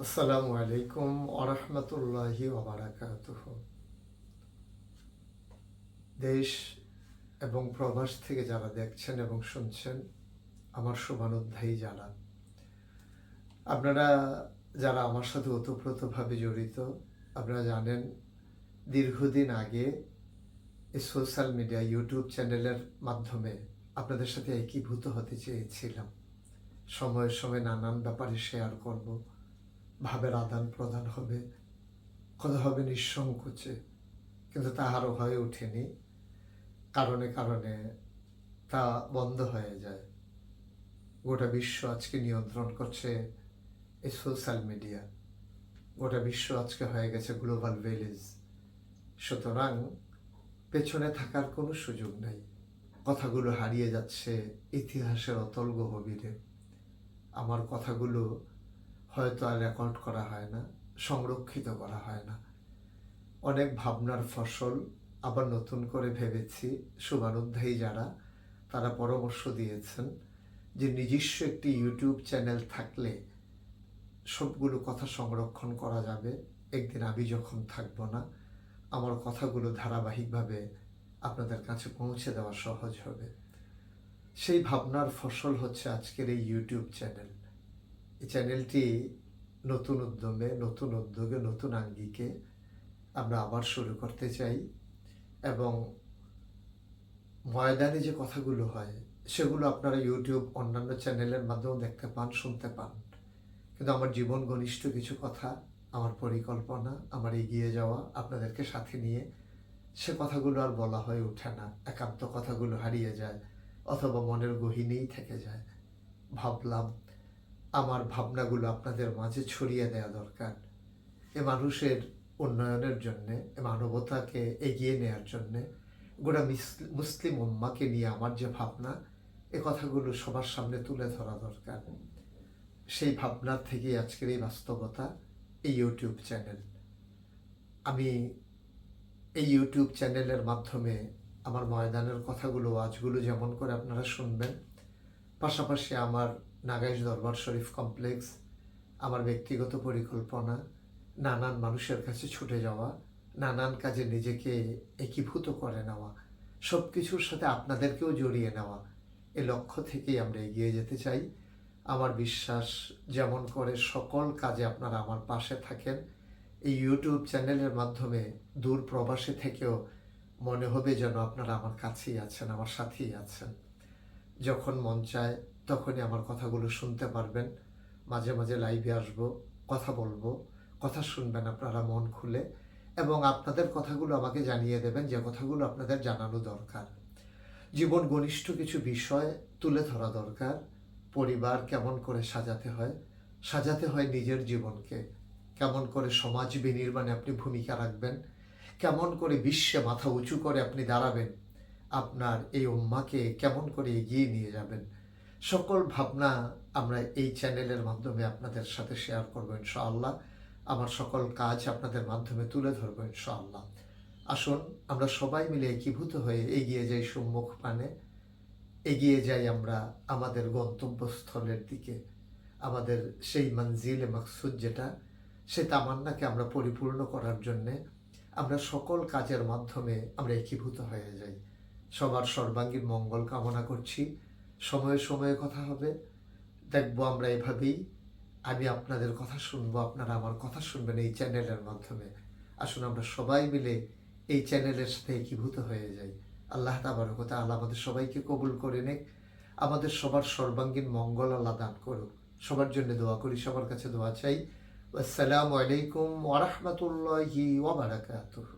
আসসালামু আলাইকুম ওরহমতুল্লাহি ওবারাকাতুহ। দেশ এবং প্রবাস থেকে যারা দেখছেন এবং শুনছেন, আমার শুভানুধ্যায়ী যারা, আপনারা যারা আমার সাথে ওতপ্রোতভাবে জড়িত, আপনারা জানেন দীর্ঘদিন আগে এই সোশ্যাল মিডিয়া ইউটিউব চ্যানেলের মাধ্যমে আপনাদের সাথে একীভূত হতে চেয়েছিলাম। সময়ের সময় নানান ব্যাপারে শেয়ার করব, ভাবের আদান প্রদান হবে, কথা হবে নিঃসংকোচে, কিন্তু তাহারও হয়ে ওঠেনি। কারণে কারণে তা বন্ধ হয়ে যায়। গোটা বিশ্ব আজকে নিয়ন্ত্রণ করছে এই সোশ্যাল মিডিয়া। গোটা বিশ্ব আজকে হয়ে গেছে গ্লোবাল ভিলেজ। সুতরাং পেছনে থাকার কোনো সুযোগ নেই। কথাগুলো হারিয়ে যাচ্ছে ইতিহাসের অতল গহীরে। আমার কথাগুলো হয়তো আর রেকর্ড করা হয় না, সংরক্ষিত করা হয় না। অনেক ভাবনার ফসল আবার নতুন করে ভেবেছি। শুভানুধ্যায়ী যারা, তারা পরামর্শ দিয়েছেন যে নিজস্ব একটি ইউটিউব চ্যানেল থাকলে সবগুলো কথা সংরক্ষণ করা যাবে। একদিন আমি যখন থাকবো না, আমার কথাগুলো ধারাবাহিকভাবে আপনাদের কাছে পৌঁছে দেওয়া সহজ হবে। সেই ভাবনার ফসল হচ্ছে আজকের এই ইউটিউব চ্যানেল। এই চ্যানেলটি নতুন উদ্যমে, নতুন উদ্যোগে, নতুন আঙ্গিকে আমরা আবার শুরু করতে চাই। এবং ময়দানে যে কথাগুলো হয় সেগুলো আপনারা ইউটিউব অন্যান্য চ্যানেলের মাধ্যমেও দেখতে পান, শুনতে পান। কিন্তু আমার জীবন ঘনিষ্ঠ কিছু কথা, আমার পরিকল্পনা, আমার এগিয়ে যাওয়া আপনাদেরকে সাথে নিয়ে, সে কথাগুলো আর বলা হয়ে ওঠে না। একান্ত কথাগুলো হারিয়ে যায় অথবা মনের গহীনেই থেকে যায়। ভাবলাম আমার ভাবনাগুলো আপনাদের মাঝে ছড়িয়ে দেওয়া দরকার। এ মানুষের উন্নয়নের জন্যে, এ মানবতাকে এগিয়ে নেওয়ার জন্যে, গোটা মুসলিম উম্মাকে নিয়ে আমার যে ভাবনা, এ কথাগুলো সবার সামনে তুলে ধরা দরকার। সেই ভাবনার থেকেই আজকের এই বাস্তবতা, এই ইউটিউব চ্যানেল। আমি এই ইউটিউব চ্যানেলের মাধ্যমে আমার ময়দানের কথাগুলো, আজগুলো যেমন করে আপনারা শুনবেন, পাশাপাশি আমার নাগাইশ দরবার শরীফ কমপ্লেক্স, আমার ব্যক্তিগত পরিকল্পনা, নানান মানুষের কাছে ছুটে যাওয়া, নানান কাজে নিজেকে একীভূত করে নেওয়া, সব কিছুর সাথে আপনাদেরকেও জড়িয়ে নেওয়া, এ লক্ষ্য থেকেই আমরা এগিয়ে যেতে চাই। আমার বিশ্বাস, যেমন করে সকল কাজে আপনারা আমার পাশে থাকেন, এই ইউটিউব চ্যানেলের মাধ্যমে দূর প্রবাসে থেকেও মনে হবে যেন আপনারা আমার কাছেই আছেন, আমার সাথেই আছেন। যখন মন চায় তখনই আমার কথাগুলো শুনতে পারবেন। মাঝে মাঝে লাইভে আসব, কথা বলবো, কথা শুনবেন আপনারা মন খুলে, এবং আপনাদের কথাগুলো আমাকে জানিয়ে দেবেন যে কথাগুলো আপনাদের জানানো দরকার। জীবন ঘনিষ্ঠ কিছু বিষয় তুলে ধরা দরকার। পরিবার কেমন করে সাজাতে হয় নিজের জীবনকে, কেমন করে সমাজ বিনির্মাণে আপনি ভূমিকা রাখবেন, কেমন করে বিশ্বে মাথা উঁচু করে আপনি দাঁড়াবেন, আপনার এই উম্মাকে কেমন করে এগিয়ে নিয়ে যাবেন, সকল ভাবনা আমরা এই চ্যানেলের মাধ্যমে আপনাদের সাথে শেয়ার করবো ইনশাআল্লাহ। আমার সকল কাজ আপনাদের মাধ্যমে তুলে ধরবো ইনশাআল্লাহ। আসুন আমরা সবাই মিলে একীভূত হয়ে এগিয়ে যাই সম্মুখ পানে, এগিয়ে যাই আমরা আমাদের গন্তব্যস্থলের দিকে, আমাদের সেই মঞ্জিলে মকসুদ যেটা, সে তামান্নাকে আমরা পরিপূর্ণ করার জন্যে আমরা সকল কাজের মাধ্যমে আমরা একীভূত হয়ে যাই। সবার সর্বাঙ্গীন মঙ্গল কামনা করছি। সময়ে সময়ে কথা হবে, দেখবো আমরা এভাবেই। আমি আপনাদের কথা শুনবো, আপনারা আমার কথা শুনবেন এই চ্যানেলের মাধ্যমে। আসুন আমরা সবাই মিলে এই চ্যানেলের সাথে একীভূত হয়ে যাই। আল্লাহ তাবারক ওয়া তাআলা আমাদের সবাইকে কবুল করে নেক, আমাদের সবার সর্বাঙ্গীন মঙ্গল আল্লাহ দান করুক। সবার জন্য দোয়া করি, সবার কাছে দোয়া চাই। আসসালামু আলাইকুম ওয়া রাহমাতুল্লাহি ওয়া বারাকাতুহু।